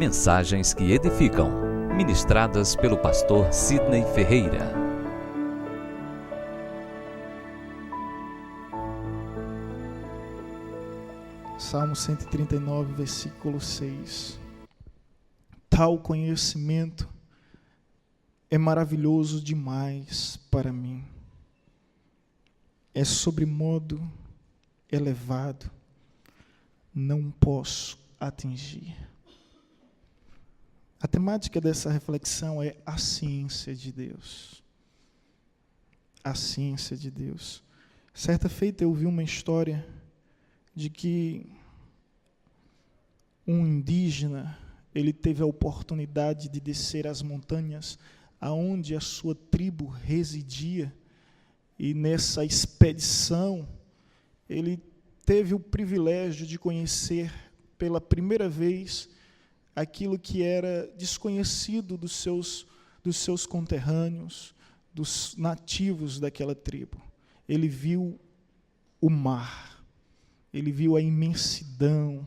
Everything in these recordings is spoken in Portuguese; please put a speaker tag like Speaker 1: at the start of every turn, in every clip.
Speaker 1: Mensagens que edificam, ministradas pelo pastor Sidney Ferreira.
Speaker 2: Salmo 139, versículo 6. Tal conhecimento é maravilhoso demais para mim. É sobremodo elevado, não posso atingir. A temática dessa reflexão é a ciência de Deus. A ciência de Deus. Certa feita eu ouvi uma história de que um indígena, ele teve a oportunidade de descer as montanhas aonde a sua tribo residia, e nessa expedição ele teve o privilégio de conhecer pela primeira vez aquilo que era desconhecido dos seus conterrâneos, dos nativos daquela tribo. Ele viu o mar, ele viu a imensidão,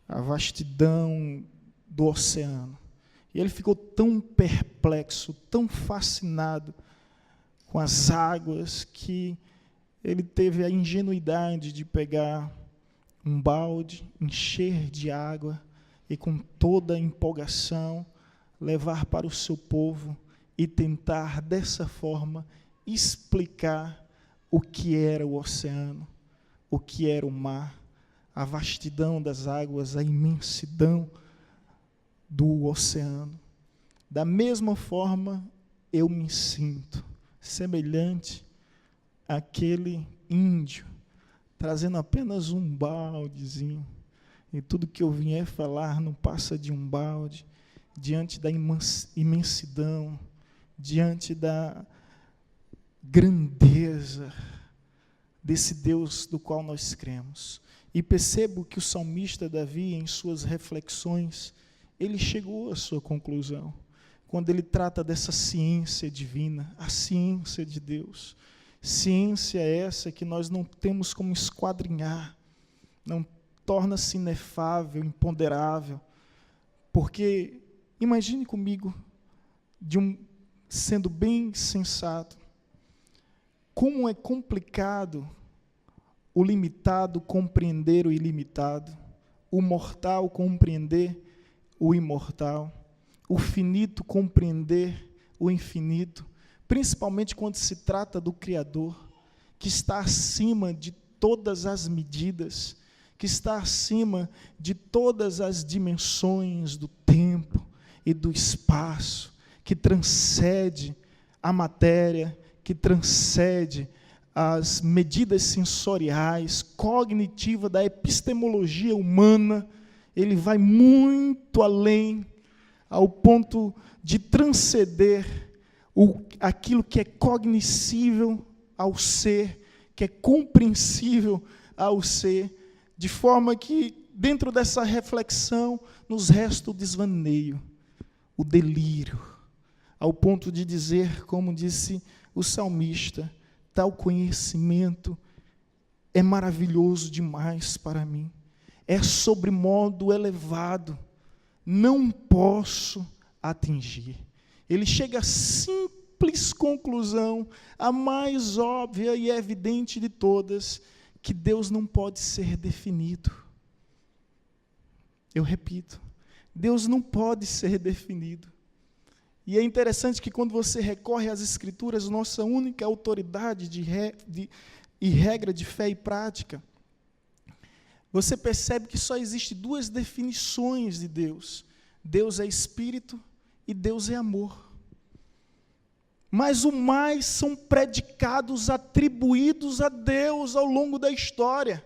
Speaker 2: a vastidão do oceano. E ele ficou tão perplexo, tão fascinado com as águas, que ele teve a ingenuidade de pegar um balde, encher de água e, com toda a empolgação, levar para o seu povo e tentar, dessa forma, explicar o que era o oceano, o que era o mar, a vastidão das águas, a imensidão do oceano. Da mesma forma, eu me sinto semelhante àquele índio, trazendo apenas um baldezinho, e tudo que eu vier falar não passa de um balde, diante da imensidão, diante da grandeza desse Deus do qual nós cremos. E percebo que o salmista Davi, em suas reflexões, ele chegou à sua conclusão, quando ele trata dessa ciência divina, a ciência de Deus. Ciência essa que nós não temos como esquadrinhar, não torna-se inefável, imponderável, porque, imagine comigo, sendo bem sensato, como é complicado o limitado compreender o ilimitado, o mortal compreender o imortal, o finito compreender o infinito, principalmente quando se trata do Criador, que está acima de todas as medidas, que está acima de todas as dimensões do tempo e do espaço, que transcende a matéria, que transcende as medidas sensoriais, cognitiva da epistemologia humana. Ele vai muito além, ao ponto de transcender aquilo que é cognoscível ao ser, que é compreensível ao ser, de forma que, dentro dessa reflexão, nos resta o desvaneio, o delírio, ao ponto de dizer, como disse o salmista, tal conhecimento é maravilhoso demais para mim, é sobremodo elevado, não posso atingir. Ele chega à simples conclusão, a mais óbvia e evidente de todas, que Deus não pode ser definido. Eu repito, Deus não pode ser definido. E é interessante que, quando você recorre às Escrituras, nossa única autoridade e regra de fé e prática, você percebe que só existem duas definições de Deus. Deus é Espírito e Deus é amor. Mas o mais são predicados atribuídos a Deus ao longo da história.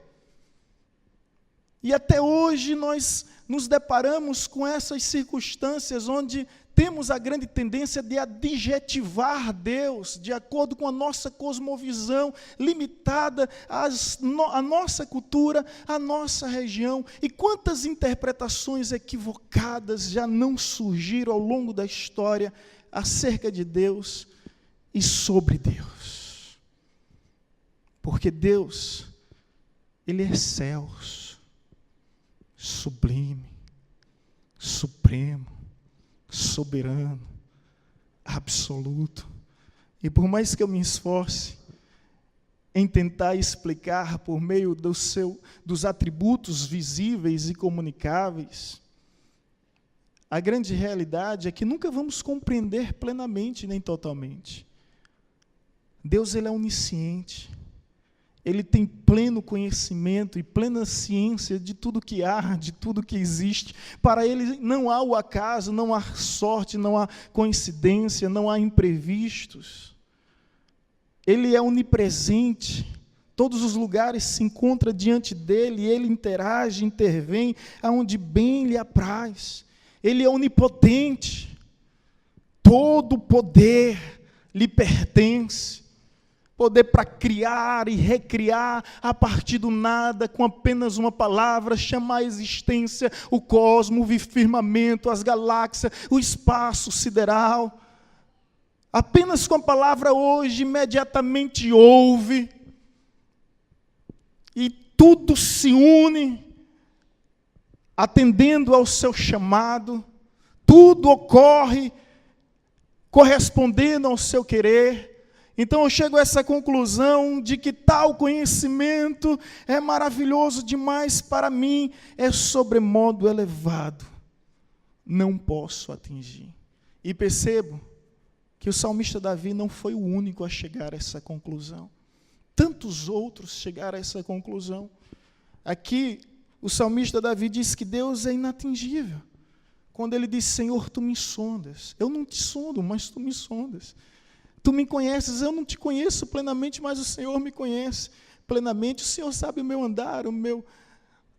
Speaker 2: E até hoje nós nos deparamos com essas circunstâncias onde temos a grande tendência de adjetivar Deus de acordo com a nossa cosmovisão limitada, a nossa cultura, a nossa região. E quantas interpretações equivocadas já não surgiram ao longo da história acerca de Deus e sobre Deus. Porque Deus, Ele é excelso, sublime, supremo, soberano, absoluto. E por mais que eu me esforce em tentar explicar por meio dos atributos visíveis e comunicáveis, a grande realidade é que nunca vamos compreender plenamente nem totalmente. Deus, ele é onisciente. Ele tem pleno conhecimento e plena ciência de tudo que há, de tudo que existe. Para ele não há o acaso, não há sorte, não há coincidência, não há imprevistos. Ele é onipresente. Todos os lugares se encontram diante dele, e ele interage, intervém aonde bem lhe apraz. Ele é onipotente. Todo poder lhe pertence. Poder para criar e recriar a partir do nada, com apenas uma palavra, chamar à existência o cosmos, o firmamento, as galáxias, o espaço sideral. Apenas com a palavra hoje, imediatamente ouve, e tudo se une, atendendo ao seu chamado, tudo ocorre correspondendo ao seu querer. Então eu chego a essa conclusão de que tal conhecimento é maravilhoso demais para mim, é sobremodo elevado, não posso atingir. E percebo que o salmista Davi não foi o único a chegar a essa conclusão. Tantos outros chegaram a essa conclusão. Aqui o salmista Davi diz que Deus é inatingível. Quando ele diz, Senhor, tu me sondas. Eu não te sondo, mas tu me sondas. Tu me conheces, eu não te conheço plenamente, mas o Senhor me conhece plenamente. O Senhor sabe o meu andar, o meu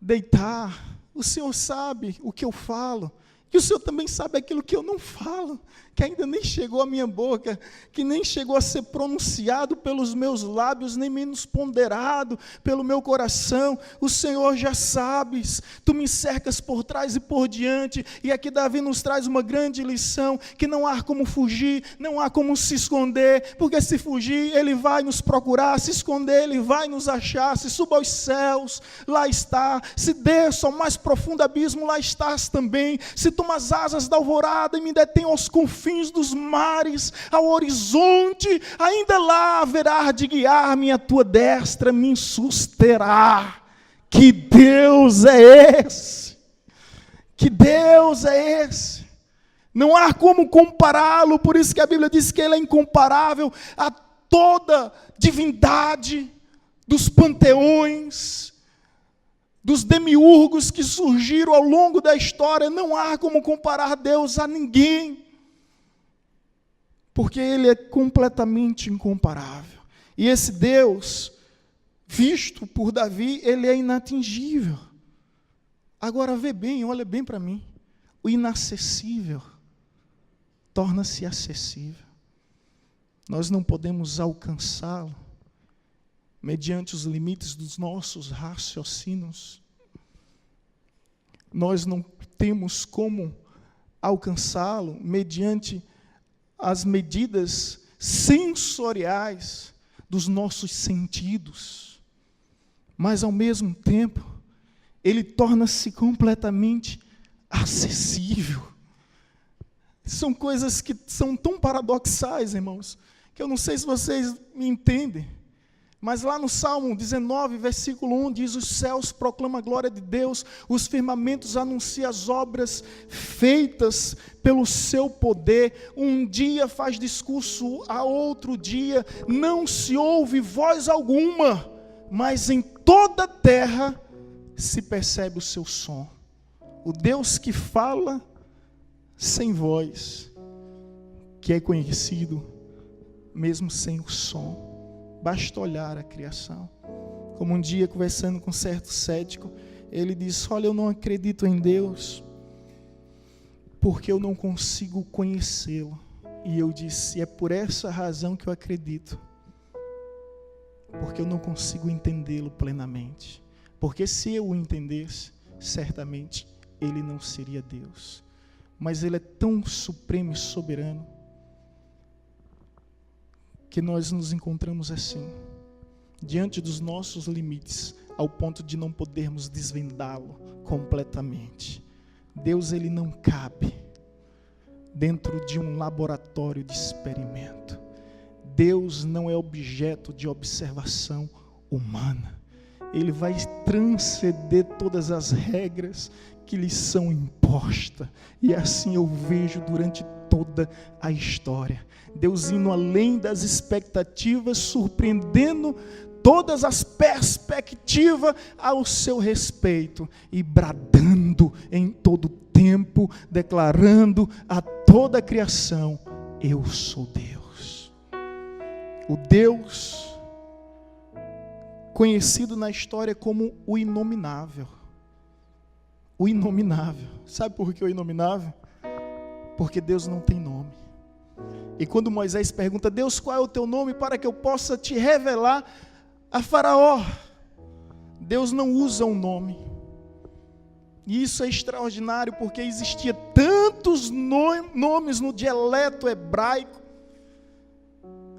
Speaker 2: deitar. O Senhor sabe o que eu falo. E o Senhor também sabe aquilo que eu não falo, que ainda nem chegou à minha boca, que nem chegou a ser pronunciado pelos meus lábios, nem menos ponderado pelo meu coração. O Senhor já sabes, tu me cercas por trás e por diante. E aqui Davi nos traz uma grande lição, que não há como fugir, não há como se esconder, porque se fugir, Ele vai nos procurar, se esconder, Ele vai nos achar. Se suba aos céus, lá está. Se desça ao mais profundo abismo, lá estás também. Se toma as asas da alvorada e me detém aos confins dos mares, ao horizonte, ainda lá haverá de guiar-me, a tua destra me susterá. Que Deus é esse? Que Deus é esse? Não há como compará-lo, por isso que a Bíblia diz que Ele é incomparável a toda divindade dos panteões, dos demiurgos que surgiram ao longo da história. Não há como comparar Deus a ninguém, porque Ele é completamente incomparável. E esse Deus, visto por Davi, Ele é inatingível. Agora vê bem, olha bem para mim, o inacessível torna-se acessível. Nós não podemos alcançá-lo mediante os limites dos nossos raciocínios. Nós não temos como alcançá-lo mediante as medidas sensoriais dos nossos sentidos. Mas, ao mesmo tempo, Ele torna-se completamente acessível. São coisas que são tão paradoxais, irmãos, que eu não sei se vocês me entendem. Mas lá no Salmo 19, versículo 1, diz, os céus proclamam a glória de Deus, os firmamentos anunciam as obras feitas pelo seu poder. Um dia faz discurso a outro dia, não se ouve voz alguma, mas em toda a terra se percebe o seu som. O Deus que fala sem voz, que é conhecido mesmo sem o som. Basta olhar a criação. Como um dia, conversando com um certo cético, ele disse, olha, eu não acredito em Deus, porque eu não consigo conhecê-lo. E eu disse, é por essa razão que eu acredito, porque eu não consigo entendê-lo plenamente. Porque se eu o entendesse, certamente ele não seria Deus. Mas ele é tão supremo e soberano, que nós nos encontramos assim, diante dos nossos limites, ao ponto de não podermos desvendá-lo completamente. Deus, ele não cabe dentro de um laboratório de experimento. Deus não é objeto de observação humana. Ele vai transcender todas as regras que lhe são impostas. E assim eu vejo durante toda a história. Deus indo além das expectativas, surpreendendo todas as perspectivas ao seu respeito e bradando em todo tempo, declarando a toda a criação: eu sou Deus. O Deus conhecido na história como o inominável. O inominável. Sabe por que o inominável? Porque Deus não tem nome. E quando Moisés pergunta: Deus, qual é o teu nome para que eu possa te revelar a Faraó? Deus não usa um nome. E isso é extraordinário, porque existia tantos nomes no dialeto hebraico,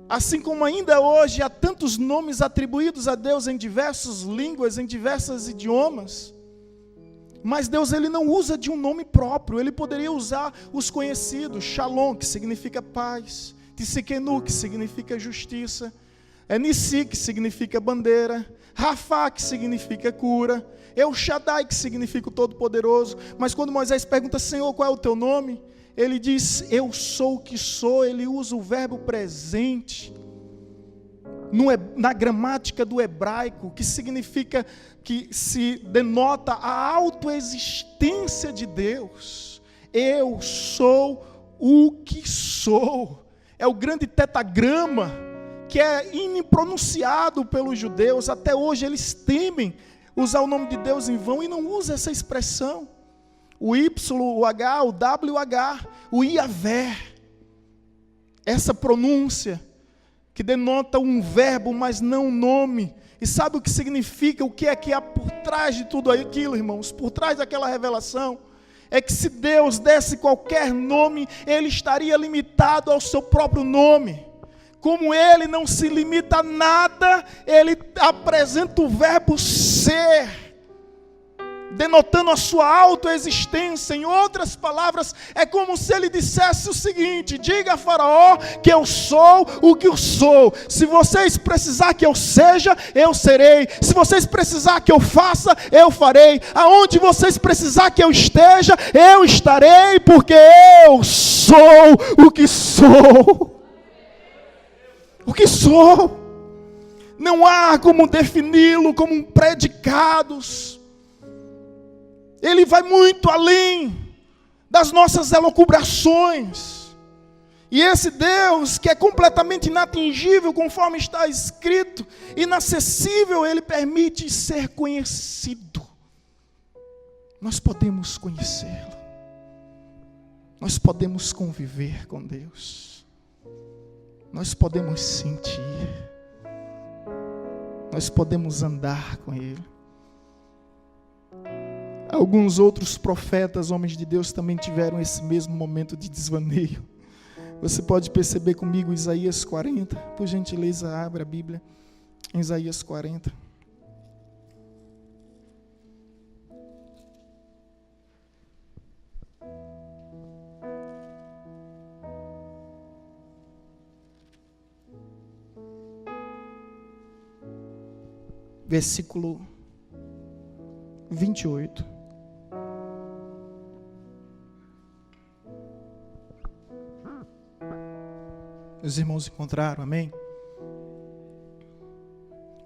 Speaker 2: assim como ainda hoje há tantos nomes atribuídos a Deus em diversas línguas, em diversos idiomas. Mas Deus, ele não usa de um nome próprio. Ele poderia usar os conhecidos: Shalom, que significa paz; Tsidkenu, que significa justiça; Nissi, que significa bandeira; Rafá, que significa cura; El Shaddai, que significa o Todo-Poderoso. Mas quando Moisés pergunta: Senhor, qual é o teu nome? Ele diz: eu sou o que sou. Ele usa o verbo presente na gramática do hebraico, que significa, que se denota a autoexistência de Deus. Eu sou o que sou. É o grande tetagrama que é impronunciado pelos judeus. Até hoje eles temem usar o nome de Deus em vão e não usam essa expressão. O Y, o H, o W, o H, o Iavé. Essa pronúncia que denota um verbo, mas não um nome. E sabe o que significa? O que é que há por trás de tudo aquilo, irmãos? Por trás daquela revelação é que se Deus desse qualquer nome, Ele estaria limitado ao seu próprio nome. Como Ele não se limita a nada, Ele apresenta o verbo ser, denotando a sua autoexistência. Em outras palavras, é como se Ele dissesse o seguinte: diga a Faraó que eu sou o que eu sou. Se vocês precisar que eu seja, eu serei. Se vocês precisar que eu faça, eu farei. Aonde vocês precisar que eu esteja, eu estarei, porque eu sou o que sou. O que sou. Não há como defini-lo como um predicados. Ele vai muito além das nossas elucubrações. E esse Deus, que é completamente inatingível, conforme está escrito, inacessível, Ele permite ser conhecido. Nós podemos conhecê-lo. Nós podemos conviver com Deus. Nós podemos sentir. Nós podemos andar com Ele. Alguns outros profetas, homens de Deus, também tiveram esse mesmo momento de desvaneio. Você pode perceber comigo Isaías 40. Por gentileza, abra a Bíblia em Isaías 40. Versículo 28. Os irmãos encontraram, amém?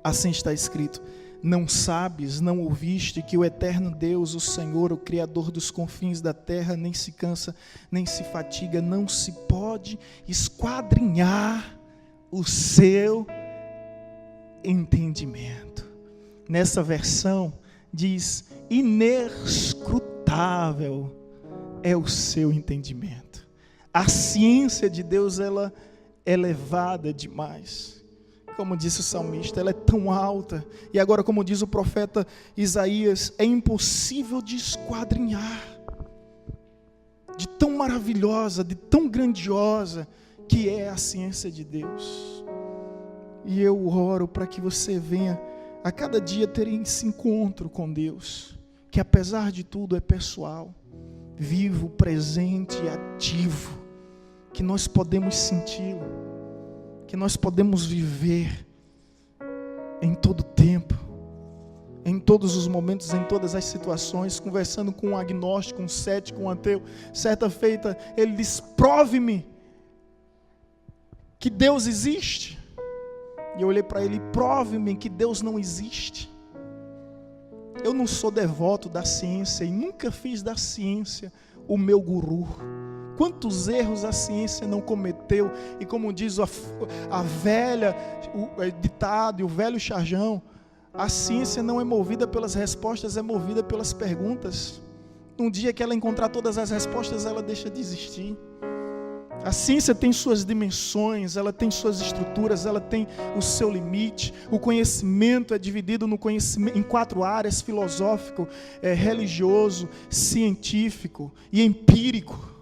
Speaker 2: Assim está escrito: não sabes, não ouviste que o eterno Deus, o Senhor, o Criador dos confins da terra, nem se cansa, nem se fatiga, não se pode esquadrinhar o seu entendimento. Nessa versão diz: inescrutável é o seu entendimento. A ciência de Deus, ela é elevada demais. Como disse o salmista, ela é tão alta. E agora, como diz o profeta Isaías, é impossível de esquadrinhar. De tão maravilhosa, de tão grandiosa que é a ciência de Deus. E eu oro para que você venha a cada dia ter esse encontro com Deus, que apesar de tudo é pessoal, vivo, presente e ativo, que nós podemos senti-lo, que nós podemos viver em todo tempo, em todos os momentos, em todas as situações. Conversando com um agnóstico, um cético, um ateu, certa feita, ele diz: prove-me que Deus existe. E eu olhei para ele: prove-me que Deus não existe. Eu não sou devoto da ciência e nunca fiz da ciência o meu guru. Quantos erros a ciência não cometeu? E como diz a velha, o ditado e o velho charjão, a ciência não é movida pelas respostas, é movida pelas perguntas. Um dia que ela encontrar todas as respostas, ela deixa de existir. A ciência tem suas dimensões, ela tem suas estruturas, ela tem o seu limite. O conhecimento é dividido no conhecimento em 4 áreas: filosófico, religioso, científico e empírico.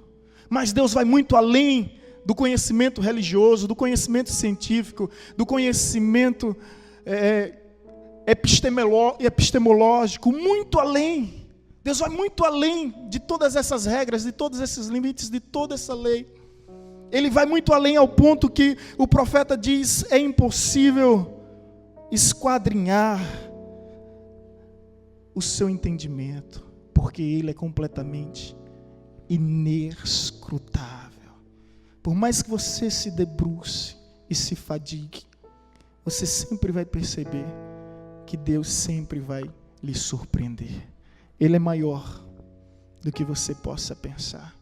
Speaker 2: Mas Deus vai muito além do conhecimento religioso, do conhecimento científico, do conhecimento epistemológico, muito além. Deus vai muito além de todas essas regras, de todos esses limites, de toda essa lei. Ele vai muito além ao ponto que o profeta diz: é impossível esquadrinhar o seu entendimento, porque ele é completamente inescrutável. Por mais que você se debruce e se fadigue, você sempre vai perceber que Deus sempre vai lhe surpreender. Ele é maior do que você possa pensar.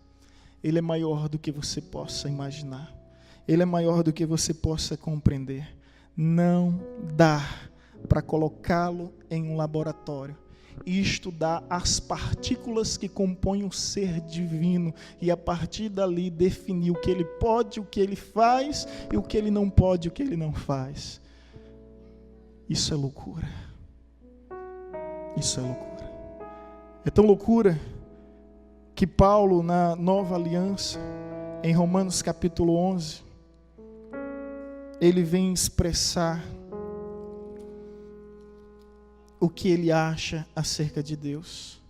Speaker 2: Ele é maior do que você possa imaginar. Ele é maior do que você possa compreender. Não dá para colocá-lo em um laboratório e estudar as partículas que compõem o ser divino, e a partir dali definir o que ele pode, o que ele faz, e o que ele não pode, o que ele não faz. Isso é loucura. Isso é loucura. É tão loucura que Paulo, na Nova Aliança, em Romanos capítulo 11, ele vem expressar o que ele acha acerca de Deus.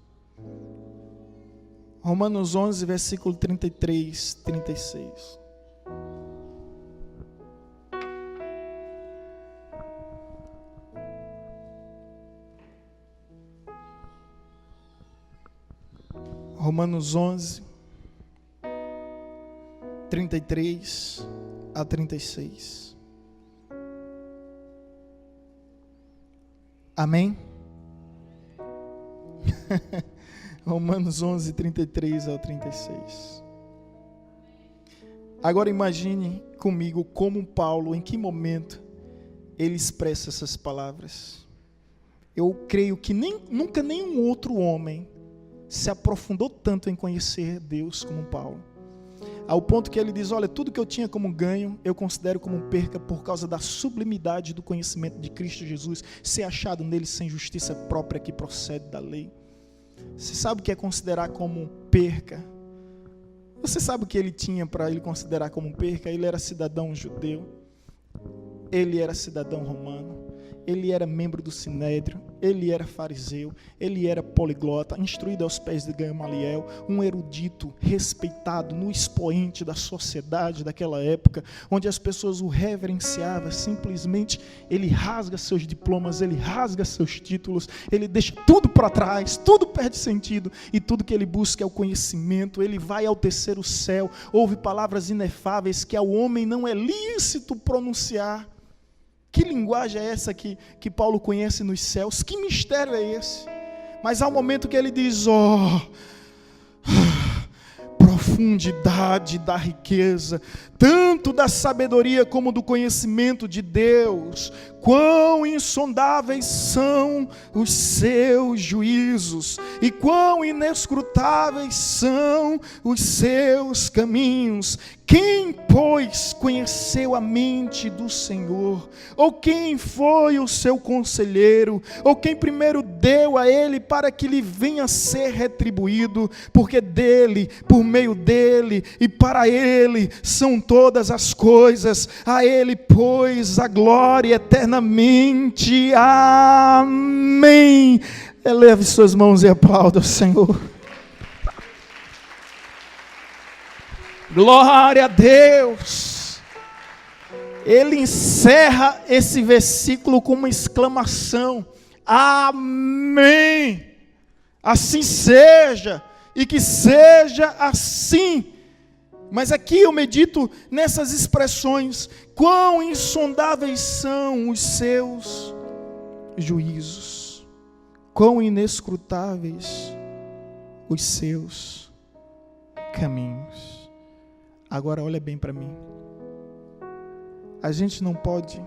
Speaker 2: Romanos 11, versículo 33, 36. Romanos 11, 33 a 36. Amém? Romanos 11, 33 ao 36. Agora imagine comigo como Paulo, em que momento ele expressa essas palavras. Eu creio que nunca nenhum outro homem se aprofundou tanto em conhecer Deus como Paulo. Ao ponto que ele diz: olha, tudo que eu tinha como ganho, eu considero como perca por causa da sublimidade do conhecimento de Cristo Jesus, ser achado nele sem justiça própria que procede da lei. Você sabe o que é considerar como perca? Você sabe o que ele tinha para ele considerar como perca? Ele era cidadão judeu, ele era cidadão romano, ele era membro do Sinédrio, ele era fariseu, ele era poliglota, instruído aos pés de Gamaliel, um erudito respeitado no expoente da sociedade daquela época, onde as pessoas o reverenciavam. Simplesmente ele rasga seus diplomas, ele rasga seus títulos, ele deixa tudo para trás, tudo perde sentido, e tudo que ele busca é o conhecimento. Ele vai ao terceiro céu, ouve palavras inefáveis que ao homem não é lícito pronunciar. Que linguagem é essa que Paulo conhece nos céus? Que mistério é esse? Mas há um momento que ele diz: profundidade da riqueza, tanto da sabedoria como do conhecimento de Deus. Quão insondáveis são os seus juízos, e quão inescrutáveis são os seus caminhos. Quem, pois, conheceu a mente do Senhor? Ou quem foi o seu conselheiro? Ou quem primeiro deu a ele para que lhe venha a ser retribuído? Porque dele, por meio dele e para ele são todas as coisas. A ele, pois, a glória eternamente. Amém. Eleve suas mãos e aplauda o Senhor. Glória a Deus. Ele encerra esse versículo com uma exclamação: amém. Assim seja, e que seja assim. Mas aqui eu medito nessas expressões: quão insondáveis são os seus juízos, quão inescrutáveis os seus caminhos. Agora olha bem para mim. A gente não pode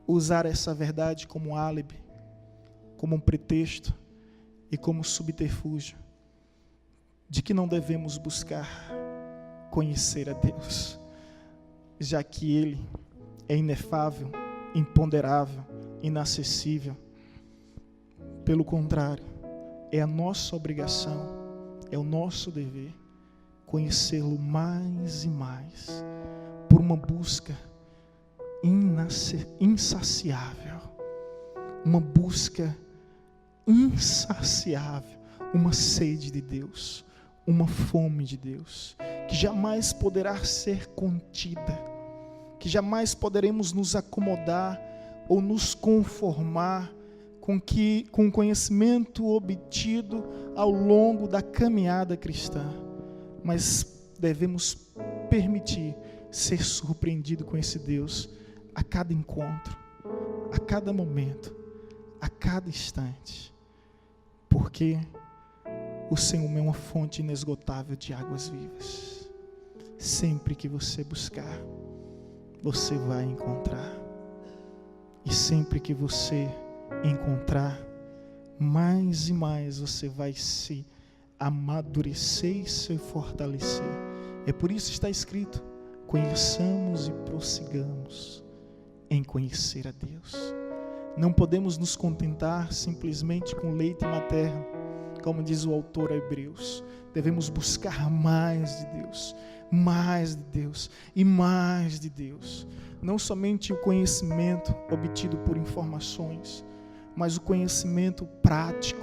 Speaker 2: usar essa verdade como álibi, como um pretexto e como subterfúgio de que não devemos buscar conhecer a Deus, já que Ele é inefável, imponderável, inacessível. Pelo contrário, é a nossa obrigação, é o nosso dever conhecê-lo mais e mais, por uma busca insaciável, uma busca insaciável, uma sede de Deus, uma fome de Deus, que jamais poderá ser contida, que jamais poderemos nos acomodar ou nos conformar com o conhecimento obtido ao longo da caminhada cristã, mas devemos permitir ser surpreendido com esse Deus a cada encontro, a cada momento, a cada instante, porque o Senhor é uma fonte inesgotável de águas vivas. Sempre que você buscar, você vai encontrar. E sempre que você encontrar, mais e mais você vai se amadurecer e se fortalecer. É por isso que está escrito: conheçamos e prossigamos em conhecer a Deus. Não podemos nos contentar simplesmente com leite materno, como diz o autor a Hebreus. Devemos buscar mais de Deus, mais de Deus e mais de Deus. Não somente o conhecimento obtido por informações, mas o conhecimento prático,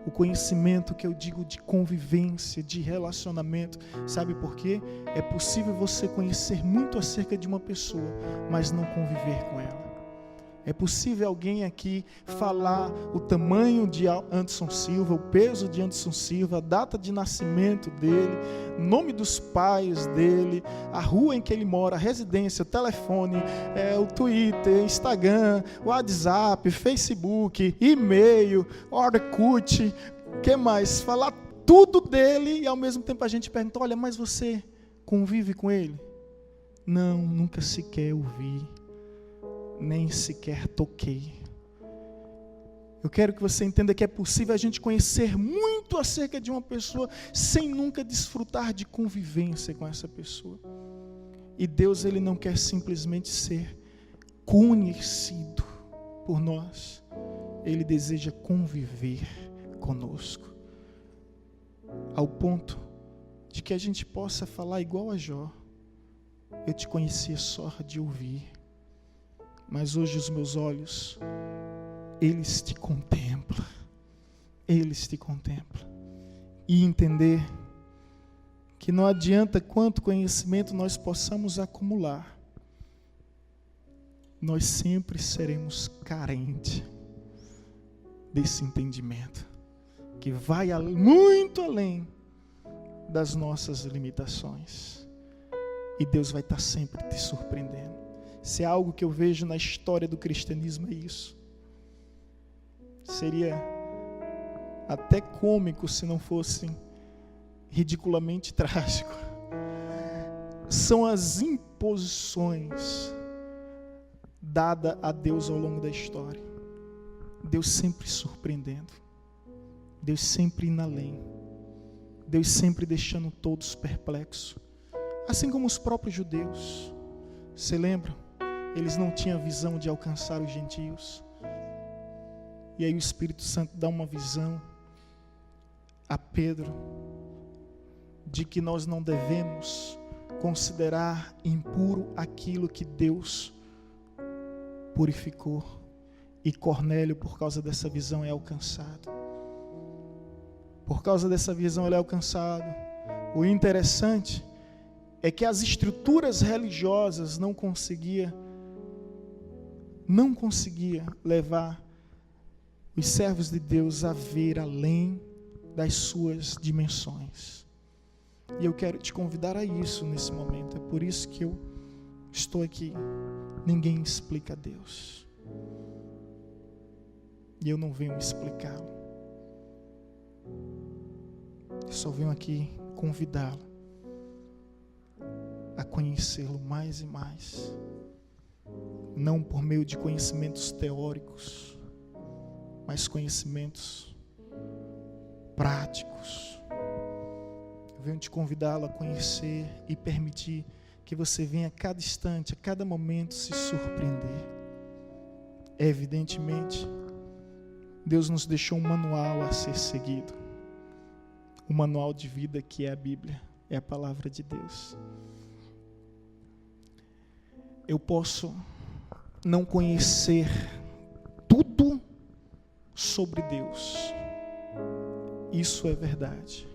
Speaker 2: o conhecimento que eu digo de convivência, de relacionamento. Sabe por quê? É possível você conhecer muito acerca de uma pessoa, mas não conviver com ela. É possível alguém aqui falar o tamanho de Anderson Silva, o peso de Anderson Silva, a data de nascimento dele, nome dos pais dele, a rua em que ele mora, a residência, o telefone, o Twitter, Instagram, WhatsApp, Facebook, e-mail, Orkut, o que mais? Falar tudo dele e ao mesmo tempo a gente pergunta: olha, mas você convive com ele? Não, nunca sequer ouvi, nem sequer toquei. Eu quero que você entenda que é possível a gente conhecer muito acerca de uma pessoa sem nunca desfrutar de convivência com essa pessoa. E Deus, Ele não quer simplesmente ser conhecido por nós. Ele deseja conviver conosco, ao ponto de que a gente possa falar igual a Jó: eu te conhecia só de ouvir, mas hoje os meus olhos, eles te contemplam. Eles te contemplam. E entender que não adianta quanto conhecimento nós possamos acumular, nós sempre seremos carentes desse entendimento, que vai muito além das nossas limitações. E Deus vai estar sempre te surpreendendo. Se é algo que eu vejo na história do cristianismo, é isso. Seria até cômico se não fosse ridiculamente trágico. São as imposições dadas a Deus ao longo da história. Deus sempre surpreendendo. Deus sempre indo além. Deus sempre deixando todos perplexos. Assim como os próprios judeus. Você lembra? Eles não tinham visão de alcançar os gentios. E aí o Espírito Santo dá uma visão a Pedro de que nós não devemos considerar impuro aquilo que Deus purificou. E Cornélio, por causa dessa visão, é alcançado. Por causa dessa visão, ele é alcançado. O interessante é que as estruturas religiosas não conseguia levar os servos de Deus a ver além das suas dimensões. E eu quero te convidar a isso nesse momento. É por isso que eu estou aqui. Ninguém explica Deus. E eu não venho explicá-lo. Eu só venho aqui convidá-lo a conhecê-lo mais e mais. Não por meio de conhecimentos teóricos, mas conhecimentos práticos. Eu venho te convidá-lo a conhecer e permitir que você venha a cada instante, a cada momento se surpreender. Evidentemente, Deus nos deixou um manual a ser seguido. O manual de vida que é a Bíblia, é a palavra de Deus. Eu posso não conhecer tudo sobre Deus. Isso é verdade.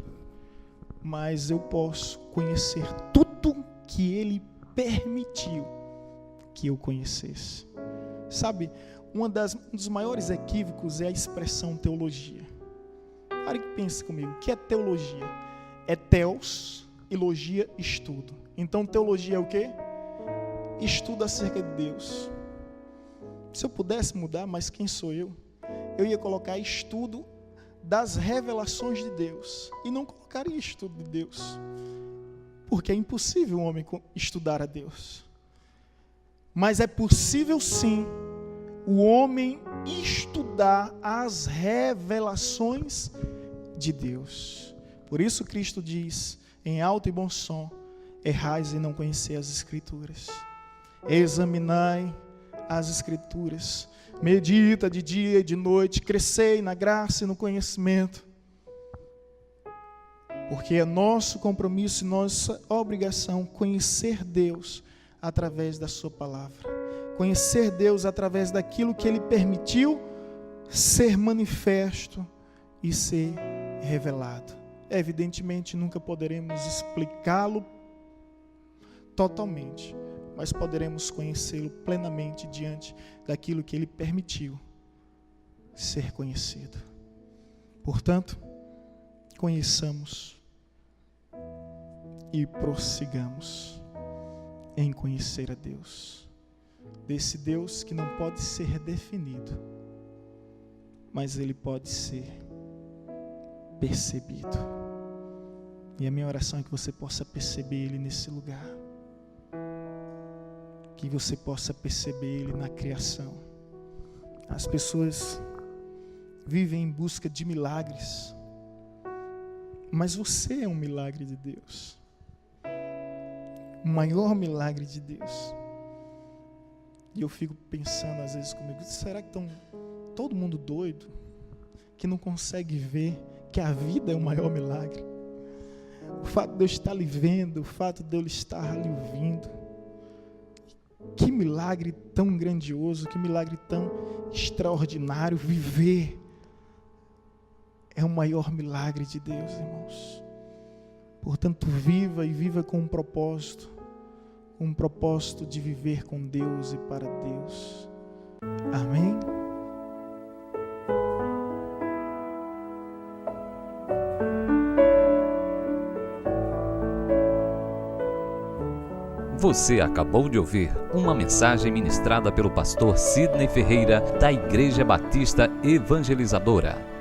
Speaker 2: Mas eu posso conhecer tudo que Ele permitiu que eu conhecesse. Sabe, um dos maiores equívocos é a expressão teologia. Pare que pense comigo. O que é teologia? É teos e logia, estudo. Então teologia é o quê? Estudo acerca de Deus. Se eu pudesse mudar, mas quem sou eu? Eu ia colocar estudo das revelações de Deus. E não colocaria estudo de Deus. Porque é impossível um homem estudar a Deus. Mas é possível sim o homem estudar as revelações de Deus. Por isso Cristo diz, em alto e bom som, errais e não conheceis as Escrituras. Examinai as Escrituras, medita de dia e de noite, crescei na graça e no conhecimento, porque é nosso compromisso e nossa obrigação conhecer Deus através da sua palavra, conhecer Deus através daquilo que Ele permitiu ser manifesto e ser revelado. Evidentemente nunca poderemos explicá-lo totalmente, mas poderemos conhecê-lo plenamente diante daquilo que Ele permitiu ser conhecido. Portanto, conheçamos e prossigamos em conhecer a Deus. Desse Deus que não pode ser definido, mas Ele pode ser percebido. E a minha oração é que você possa perceber Ele nesse lugar. Que você possa perceber Ele na criação. As pessoas vivem em busca de milagres, mas você é um milagre de Deus. O maior milagre de Deus. E eu fico pensando às vezes comigo, será que estão todo mundo doido? Que não consegue ver que a vida é o maior milagre? O fato de eu estar lhe vendo, o fato de eu estar lhe ouvindo. Que milagre tão grandioso, que milagre tão extraordinário. Viver é o maior milagre de Deus, irmãos. Portanto, viva e viva com um propósito de viver com Deus e para Deus. Amém?
Speaker 1: Você acabou de ouvir uma mensagem ministrada pelo pastor Sidney Ferreira, da Igreja Batista Evangelizadora.